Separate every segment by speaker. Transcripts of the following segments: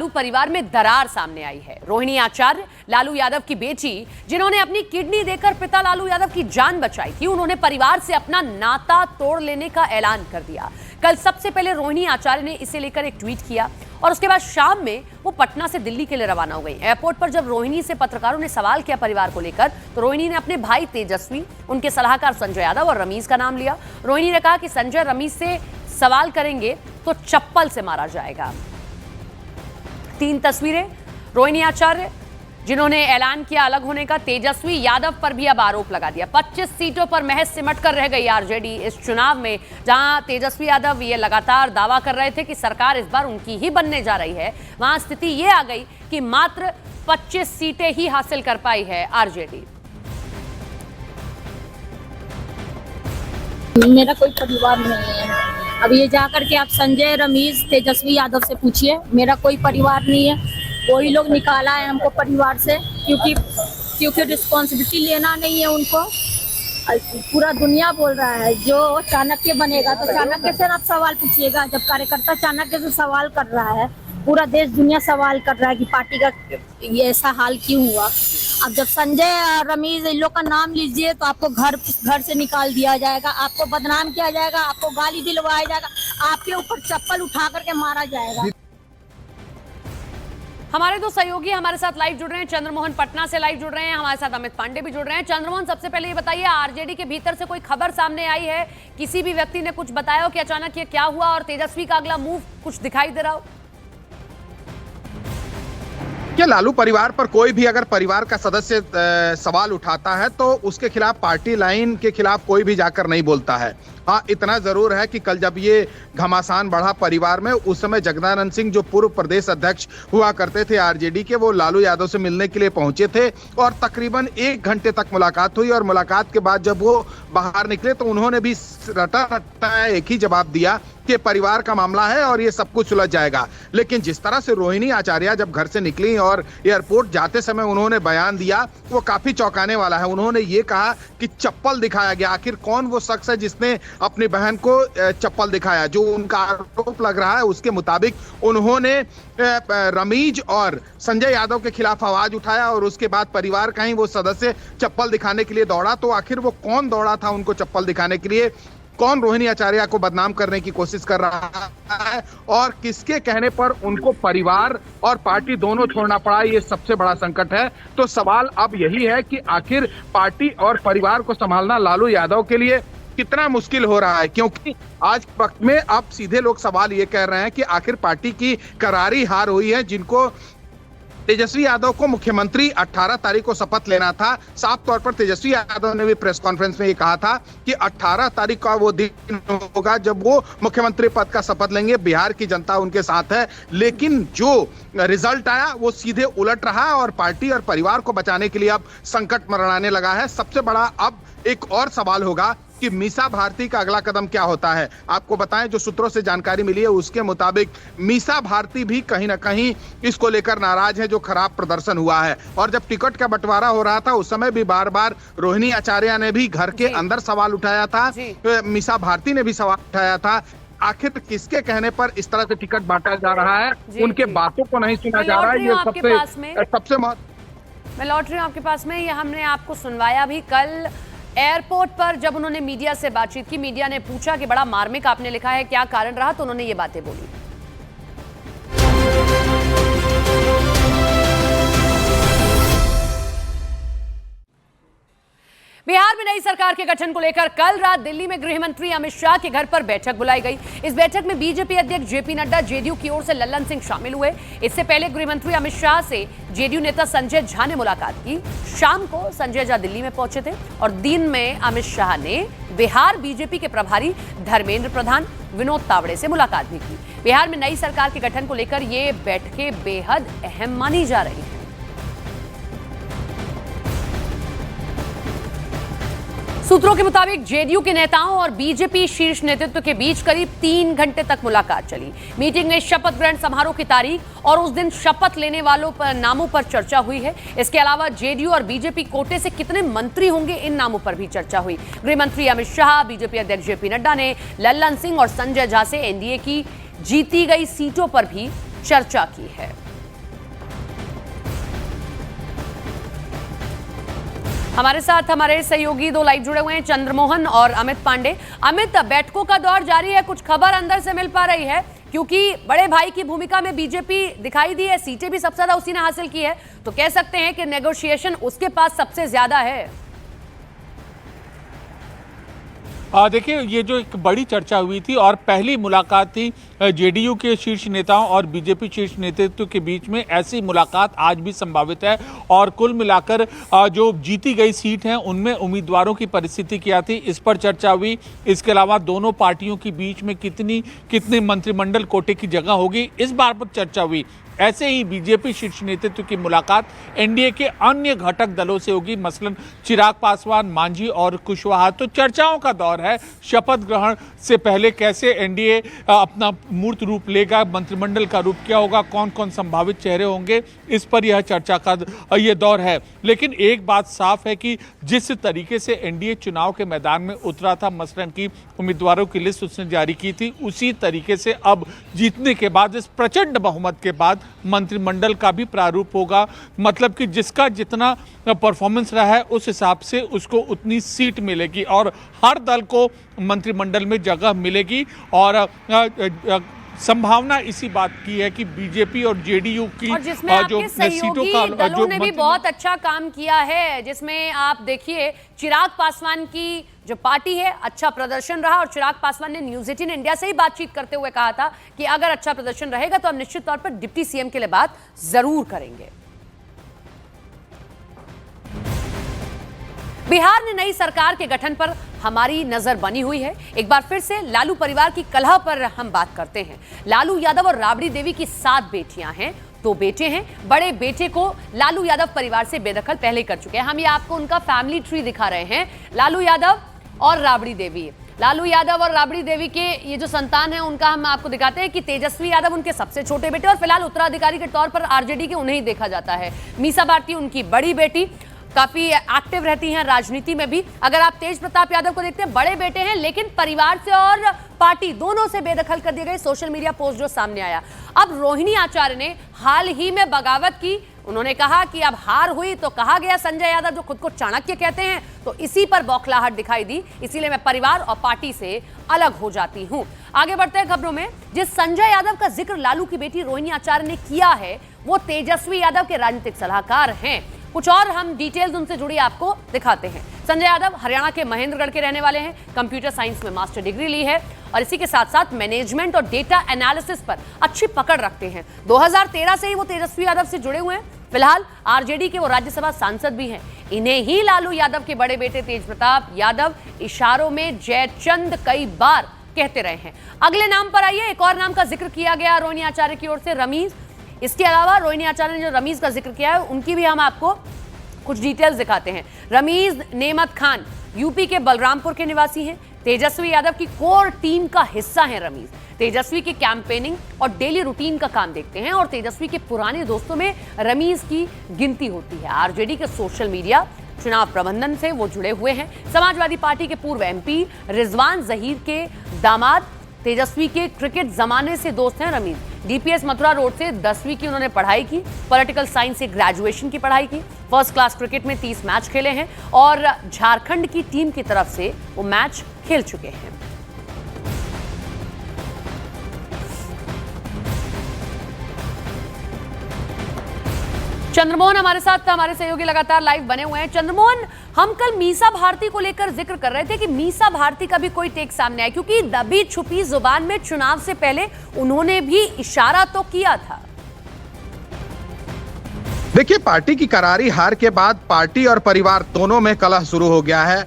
Speaker 1: लालू परिवार में दरार सामने आई है। रोहिणी आचार्य, लालू यादव की बेटी, जिन्होंने अपनी किडनी देकर पिता लालू यादव की जान बचाई थी, उन्होंने परिवार से अपना नाता तोड़ लेने का ऐलान कर दिया। कल सबसे पहले रोहिणी आचार्य ने इसे लेकर एक ट्वीट किया और उसके बाद शाम में वो पटना से दिल्ली के लिए रवाना हो गई। एयरपोर्ट पर जब रोहिणी से पत्रकारों ने सवाल किया परिवार को लेकर, तो रोहिणी ने अपने भाई तेजस्वी, उनके सलाहकार संजय यादव और रमीज का नाम लिया। रोहिणी ने कहा कि संजय रमीज से सवाल करेंगे तो चप्पल से मारा जाएगा। 3 तस्वीरें। रोहिणी आचार्य, जिन्होंने ऐलान किया अलग होने का। तेजस्वी यादव पर भी अब आरोप लगा दिया। 25 सीटों पर महज सिमट कर रह गई आरजेडी इस चुनाव में, जहां तेजस्वी यादव ये लगातार दावा कर रहे थे कि सरकार इस बार उनकी ही बनने जा रही है। वहां स्थिति ये आ गई कि मात्र 25 सीटें ही हासिल कर पाई है आरजेडी।
Speaker 2: मेरा कोई परिवार नहीं है। अब ये जाकर के आप संजय, रमीज, तेजस्वी यादव से पूछिए, मेरा कोई परिवार नहीं है। वही लोग निकाला है हमको परिवार से, क्योंकि रिस्पॉन्सिबिलिटी लेना नहीं है उनको। पूरा दुनिया बोल रहा है जो चाणक्य बनेगा, तो चाणक्य से आप सवाल पूछिएगा। जब कार्यकर्ता चाणक्य से सवाल कर रहा है, पूरा देश दुनिया सवाल कर रहा है कि पार्टी का ये ऐसा हाल क्यों हुआ। अब जब संजय, रमीज, इन लोग का नाम लीजिए तो आपको घर से निकाल दिया जाएगा, आपको बदनाम किया जाएगा, आपको गाली दिलवाया जाएगा, आपके ऊपर चप्पल उठा करके मारा जाएगा।
Speaker 1: हमारे 2 सहयोगी हमारे साथ लाइव जुड़ रहे हैं। चंद्रमोहन पटना से लाइव जुड़ रहे हैं, हमारे साथ अमित पांडे भी जुड़ रहे हैं। चंद्रमोहन, सबसे पहले ये बताइए, आरजेडी के भीतर से कोई खबर सामने आई है? किसी भी व्यक्ति ने कुछ बताया हो कि अचानक ये क्या हुआ और तेजस्वी का अगला मूव कुछ दिखाई दे रहा हो?
Speaker 3: क्या लालू परिवार पर कोई भी अगर परिवार का सदस्य सवाल उठाता है तो उसके खिलाफ, पार्टी लाइन के खिलाफ कोई भी जाकर नहीं बोलता है। हाँ, इतना जरूर है कि कल जब ये घमासान बढ़ा परिवार में, उस समय जगदानंद सिंह जो पूर्व प्रदेश अध्यक्ष हुआ करते थे आरजेडी के, वो लालू यादव से मिलने के लिए पहुंचे थे और तकरीबन 1 घंटे तक मुलाकात हुई। और मुलाकात के बाद जब वो बाहर निकले तो उन्होंने भी रटा एक ही जवाब दिया कि परिवार का मामला है और ये सब कुछ सुलझ जाएगा। लेकिन जिस तरह से रोहिणी आचार्य जब घर से निकली और एयरपोर्ट जाते समय उन्होंने बयान दिया, वो काफी चौंकाने वाला है। उन्होंने ये कहा कि चप्पल दिखाया गया। आखिर कौन वो शख्स है जिसने अपनी बहन को चप्पल दिखाया? जो उनका आरोप लग रहा है उसके मुताबिक उन्होंने रमीज और संजय यादव के खिलाफ आवाज उठाया और उसके बाद परिवार का ही वो सदस्य चप्पल दिखाने के लिए दौड़ा। तो आखिर वो कौन दौड़ा था उनको चप्पल दिखाने के लिए? कौन रोहिणी आचार्य को बदनाम करने की कोशिश कर रहा है और किसके कहने पर उनको परिवार और पार्टी दोनों छोड़ना पड़ा? ये सबसे बड़ा संकट है। तो सवाल अब यही है कि आखिर पार्टी और परिवार को संभालना लालू यादव के लिए कितना मुश्किल हो रहा है, क्योंकि आज वक्त में अब सीधे लोग सवाल ये कर रहे हैं कि आखिर पार्टी की करारी हार हुई है। जिनको तेजस्वी यादव को मुख्यमंत्री 18 तारीख को शपथ लेना था, साफ तौर पर तेजस्वी यादव ने भी प्रेस कॉन्फ्रेंस में ये कहा था कि 18 तारीख का वो दिन होगा जब वो मुख्यमंत्री पद का शपथ लेंगे। बिहार की जनता उनके साथ है, लेकिन जो रिजल्ट आया वो सीधे उलट रहा और पार्टी और परिवार को बचाने के लिए अब संकट मंडराने लगा है। सबसे बड़ा अब एक और सवाल होगा कि मीसा भारती का अगला कदम क्या होता है। आपको बताएं, जो सूत्रों से जानकारी मिली है उसके मुताबिक मीसा भारती भी कहीं ना कहीं इसको लेकर नाराज है, जो खराब प्रदर्शन हुआ है। और जब टिकट का बंटवारा हो रहा था उस समय भी बार बार रोहिणी आचार्य ने भी घर के अंदर सवाल उठाया था, मीसा भारती ने भी सवाल उठाया था। आखिर किसके कहने पर इस तरह से टिकट बांटा जा रहा है? उनके बातों को नहीं सुना जा रहा है। ये सबसे
Speaker 1: मैं लौट रही हूँ आपके पास में। ये हमने आपको सुनवाया भी कल एयरपोर्ट पर, जब उन्होंने मीडिया से बातचीत की। मीडिया ने पूछा कि बड़ा मार्मिक आपने लिखा है, क्या कारण रहा? तो उन्होंने ये बातें बोली। बिहार में नई सरकार के गठन को लेकर कल रात दिल्ली में गृह मंत्री अमित शाह के घर पर बैठक बुलाई गई। इस बैठक में बीजेपी अध्यक्ष जेपी नड्डा, जेडीयू की ओर से लल्लन सिंह शामिल हुए। इससे पहले गृह मंत्री अमित शाह से जेडीयू नेता संजय झा ने मुलाकात की। शाम को संजय झा दिल्ली में पहुंचे थे और दिन में अमित शाह ने बिहार बीजेपी के प्रभारी धर्मेंद्र प्रधान, विनोद तावड़े से मुलाकात भी की। बिहार में नई सरकार के गठन को लेकर ये बैठकें बेहद अहम मानी जा रही हैं। सूत्रों के मुताबिक जेडीयू के नेताओं और बीजेपी शीर्ष नेतृत्व के बीच करीब 3 घंटे तक मुलाकात चली। मीटिंग में शपथ ग्रहण समारोह की तारीख और उस दिन शपथ लेने वालों पर नामों पर चर्चा हुई है। इसके अलावा जेडीयू और बीजेपी कोटे से कितने मंत्री होंगे, इन नामों पर भी चर्चा हुई। गृह मंत्री अमित शाह, बीजेपी अध्यक्ष जेपी नड्डा ने लल्लन सिंह और संजय झा से एनडीए की जीती गई सीटों पर भी चर्चा की है। हमारे साथ हमारे सहयोगी दो लाइव जुड़े हुए हैं, चंद्रमोहन और अमित पांडे। अमित, बैठकों का दौर जारी है, कुछ खबर अंदर से मिल पा रही है क्योंकि बड़े भाई की भूमिका में बीजेपी दिखाई दी है, सीटें भी सबसे ज्यादा उसी ने हासिल की है, तो कह सकते हैं कि नेगोशिएशन उसके पास सबसे ज्यादा है।
Speaker 4: देखिए, ये जो एक बड़ी चर्चा हुई थी और पहली मुलाकात थी जेडीयू के शीर्ष नेताओं और बीजेपी शीर्ष नेतृत्व के बीच में, ऐसी मुलाकात आज भी संभावित है। और कुल मिलाकर जो जीती गई सीट हैं उनमें उम्मीदवारों की परिस्थिति क्या थी, इस पर चर्चा हुई। इसके अलावा दोनों पार्टियों के बीच में कितनी मंत्रिमंडल कोटे की जगह होगी, इस बात पर चर्चा हुई। ऐसे ही बीजेपी शीर्ष नेतृत्व की मुलाकात एनडीए के अन्य घटक दलों से होगी, मसलन चिराग पासवान, मांझी और कुशवाहा। तो चर्चाओं का दौर है। शपथ ग्रहण से पहले कैसे एनडीए अपना मूर्त रूप लेगा, मंत्रिमंडल का रूप क्या होगा, कौन कौन संभावित चेहरे होंगे, इस पर यह चर्चा का ये दौर है। लेकिन एक बात साफ है कि जिस तरीके से एनडीए चुनाव के मैदान में उतरा था, मसलन की उम्मीदवारों की लिस्ट उसने जारी की थी, उसी तरीके से अब जीतने के बाद, इस प्रचंड बहुमत के बाद मंत्रिमंडल का भी प्रारूप होगा। मतलब कि जिसका जितना परफॉर्मेंस रहा है उस हिसाब से उसको उतनी सीट मिलेगी और हर दल को मंत्रिमंडल में जगह मिलेगी। और संभावना इसी बात की है कि बीजेपी और जेडीयू की
Speaker 1: और जिसमें
Speaker 4: जो
Speaker 1: सीटों का दलों ने भी बहुत अच्छा काम किया है, जिसमें आप देखिए चिराग पासवान की जो पार्टी है अच्छा प्रदर्शन रहा और चिराग पासवान ने न्यूज 18 इंडिया से ही बातचीत करते हुए कहा था कि अगर अच्छा प्रदर्शन रहेगा तो हम निश्चित तौर पर डिप्टी सीएम के लिए बात जरूर करेंगे। बिहार में नई सरकार के गठन पर हमारी नजर बनी हुई है। एक बार फिर से लालू परिवार की कलह पर हम बात करते हैं। लालू यादव और राबड़ी देवी की 7 बेटियां हैं, 2 बेटे हैं। बड़े बेटे को लालू यादव परिवार से बेदखल पहले कर चुके हैं। हम ये आपको उनका फैमिली ट्री दिखा रहे हैं। लालू यादव और राबड़ी देवी, लालू यादव और राबड़ी देवी के ये जो संतान है उनका हम आपको दिखाते हैं कि तेजस्वी यादव उनके सबसे छोटे बेटे और फिलहाल उत्तराधिकारी के तौर पर आरजेडी के उन्हें ही देखा जाता है। मीसा भारती उनकी बड़ी बेटी, काफी एक्टिव रहती हैं राजनीति में भी। अगर आप तेज प्रताप यादव को देखते हैं, बड़े बेटे हैं लेकिन परिवार से और पार्टी दोनों से बेदखल कर दिए गए। सोशल मीडिया पोस्ट जो सामने आया। अब रोहिणी आचार्य ने हाल ही में बगावत की। उन्होंने कहा कि अब हार हुई तो कहा गया संजय यादव जो खुद को चाणक्य कहते हैं, तो इसी पर बौखलाहट दिखाई दी, इसीलिए मैं परिवार और पार्टी से अलग हो जाती हूं। आगे बढ़ते हैं खबरों में। जिस संजय यादव का जिक्र लालू की बेटी रोहिणी आचार्य ने किया है वो तेजस्वी यादव के राजनीतिक सलाहकार हैं। कुछ और हम डिटेल्स उनसे जुड़ी आपको दिखाते हैं। संजय यादव हरियाणा के महेंद्रगढ़ के रहने वाले हैं, कंप्यूटर साइंस में मास्टर डिग्री ली है और इसी के साथ साथ मैनेजमेंट और डेटा एनालिसिस पर अच्छी पकड़ रखते हैं। 2013 से ही वो तेजस्वी यादव से जुड़े हुए हैं। फिलहाल आरजेडी के वो राज्यसभा सांसद भी हैं। इन्हें ही लालू यादव के बड़े बेटे तेज प्रताप यादव इशारों में जयचंद कई बार कहते रहे हैं। अगले नाम पर आइए, एक और नाम का जिक्र किया गया रोहिणी आचार्य की ओर से, रमीज। इसके अलावा रोहिणी आचार्य ने जो रमीज का जिक्र किया है उनकी भी हम आपको कुछ डिटेल्स दिखाते हैं। रमीज नेमत खान यूपी के बलरामपुर के निवासी हैं। तेजस्वी यादव की कोर टीम का हिस्सा हैं रमीज। तेजस्वी की कैंपेनिंग और डेली रूटीन का काम देखते हैं और तेजस्वी के पुराने दोस्तों में रमीज की गिनती होती है। आरजेडी के सोशल मीडिया चुनाव प्रबंधन से वो जुड़े हुए हैं। समाजवादी पार्टी के पूर्व एमपी रिजवान जहीर के दामाद तेजस्वी के क्रिकेट जमाने से दोस्त हैं रमीज। डीपीएस मथुरा रोड से 10वीं की उन्होंने पढ़ाई की, पॉलिटिकल साइंस से ग्रेजुएशन की पढ़ाई की, फर्स्ट क्लास क्रिकेट में 30 मैच खेले हैं और झारखंड की टीम की तरफ से वो मैच खेल चुके हैं। चंद्रमोहन हमारे साथ, हमारे सहयोगी लगातार लाइव बने हुए हैं। चंद्रमोहन, हम कल मीसा भारती को लेकर जिक्र कर रहे थे कि मीसा भारती का भी कोई टेक सामने आया, क्योंकि दबी छुपी जुबान में चुनाव से पहले उन्होंने भी इशारा तो किया था।
Speaker 3: देखिए, पार्टी की करारी हार के बाद पार्टी और परिवार दोनों में कलह शुरू हो गया है।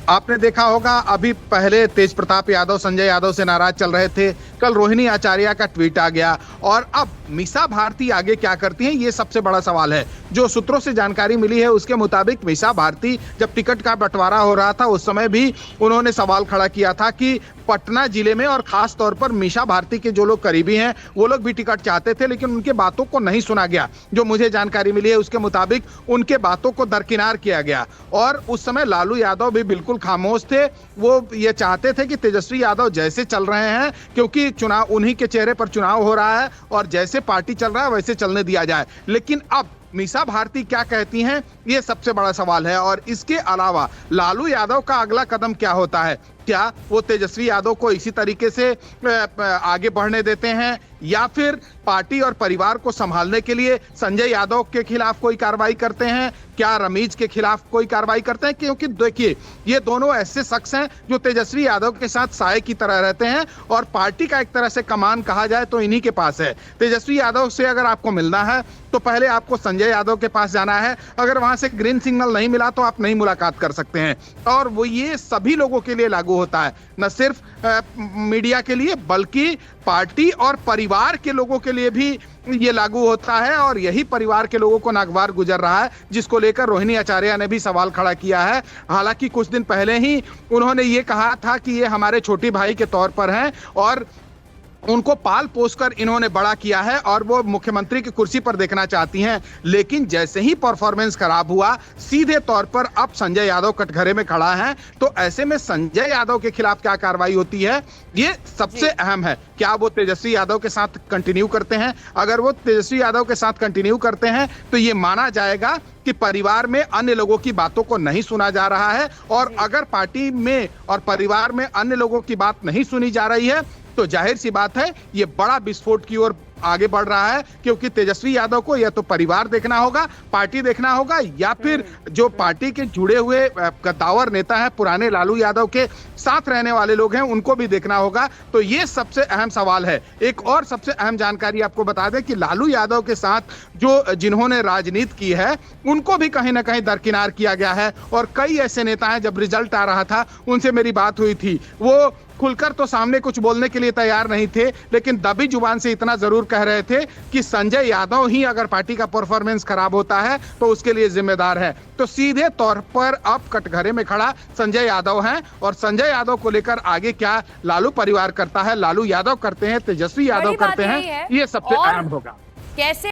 Speaker 3: आपने देखा होगा, अभी पहले तेज प्रताप यादव संजय यादव से नाराज चल रहे थे, कल रोहिणी आचार्य का ट्वीट आ गया और अब मीसा भारती आगे क्या करती हैं, ये सबसे बड़ा सवाल है। जो सूत्रों से जानकारी मिली है उसके मुताबिक मीसा भारती जब टिकट का बंटवारा हो रहा था उस समय भी उन्होंने सवाल खड़ा किया था कि पटना जिले में और खास तौर पर मीसा भारती के जो लोग करीबी हैं वो लोग भी टिकट चाहते थे, लेकिन उनके बातों को नहीं सुना गया। जो मुझे जानकारी मिली है उसके मुताबिक उनके बातों को दरकिनार किया गया और उस समय लालू यादव भी बिल्कुल खामोश थे। वो ये चाहते थे कि तेजस्वी यादव जैसे चल रहे हैं, क्योंकि चुनाव उन्हीं के चेहरे पर चुनाव हो रहा है और जैसे पार्टी चल रहा है वैसे चलने दिया जाए। लेकिन अब मीसा भारती क्या कहती हैं, ये सबसे बड़ा सवाल है। और इसके अलावा लालू यादव का अगला कदम क्या होता है? क्या वो तेजस्वी यादव को इसी तरीके से आगे बढ़ने देते हैं या फिर पार्टी और परिवार को संभालने के लिए संजय यादव के खिलाफ कोई कार्रवाई करते हैं? क्या रमीज के खिलाफ कोई कार्रवाई करते हैं? क्योंकि देखिए, ये दोनों ऐसे शख्स हैं जो तेजस्वी यादव के साथ साए की तरह रहते हैं और पार्टी का एक तरह से कमान कहा जाए तो इन्हीं के पास है। तेजस्वी यादव से अगर आपको मिलना है तो पहले आपको संजय यादव के पास जाना है। अगर वहां से ग्रीन सिग्नल नहीं मिला तो आप नहीं मुलाकात कर सकते हैं। और वो ये सभी लोगों के लिए लागू होता है, न सिर्फ मीडिया के लिए बल्कि पार्टी और परिवार के लोगों के लिए भी ये लागू होता है। और यही परिवार के लोगों को नागवार गुजर रहा है, जिसको लेकर रोहिणी आचार्य ने भी सवाल खड़ा किया है। हालांकि कुछ दिन पहले ही उन्होंने ये कहा था कि ये हमारे छोटे भाई के तौर पर हैं और उनको पाल पोस कर इन्होंने बड़ा किया है और वो मुख्यमंत्री की कुर्सी पर देखना चाहती हैं। लेकिन जैसे ही परफॉर्मेंस खराब हुआ, सीधे तौर पर अब संजय यादव कटघरे में खड़ा है। तो ऐसे में संजय यादव के खिलाफ क्या कार्रवाई होती है, ये सबसे अहम है। क्या वो तेजस्वी यादव के साथ कंटिन्यू करते हैं? अगर वो तेजस्वी यादव के साथ कंटिन्यू करते हैं तो ये माना जाएगा कि परिवार में अन्य लोगों की बातों को नहीं सुना जा रहा है। और अगर पार्टी में और परिवार में अन्य लोगों की बात नहीं सुनी जा रही है तो जाहिर सी बात है ये बड़ा विस्फोट की ओर आगे बढ़ रहा है। क्योंकि तेजस्वी यादव को या तो परिवार देखना होगा, पार्टी देखना होगा, या फिर जो पार्टी के जुड़े हुए कद्दावर नेता हैं, पुराने लालू यादव के साथ रहने वाले लोग हैं, उनको भी देखना होगा। तो ये सबसे अहम सवाल है। एक और सबसे अहम जानकारी आपको बता दें कि लालू यादव के साथ जिन्होंने राजनीति की है उनको भी कहीं ना कहीं दरकिनार किया गया है। और कई ऐसे नेता हैं, जब रिजल्ट आ रहा था उनसे मेरी बात हुई थी, वो खुलकर तो सामने कुछ बोलने के लिए तैयार नहीं थे, लेकिन दबी जुबान से इतना जरूर कह रहे थे कि संजय यादव ही अगर पार्टी का परफॉर्मेंस खराब होता है तो उसके लिए जिम्मेदार है। तो सीधे तौर पर अब कटघरे में खड़ा संजय यादव हैं और संजय यादव को लेकर आगे क्या लालू परिवार करता है, लालू यादव करते हैं, तेजस्वी यादव करते हैं, ये सबसे अहम होगा।
Speaker 1: कैसे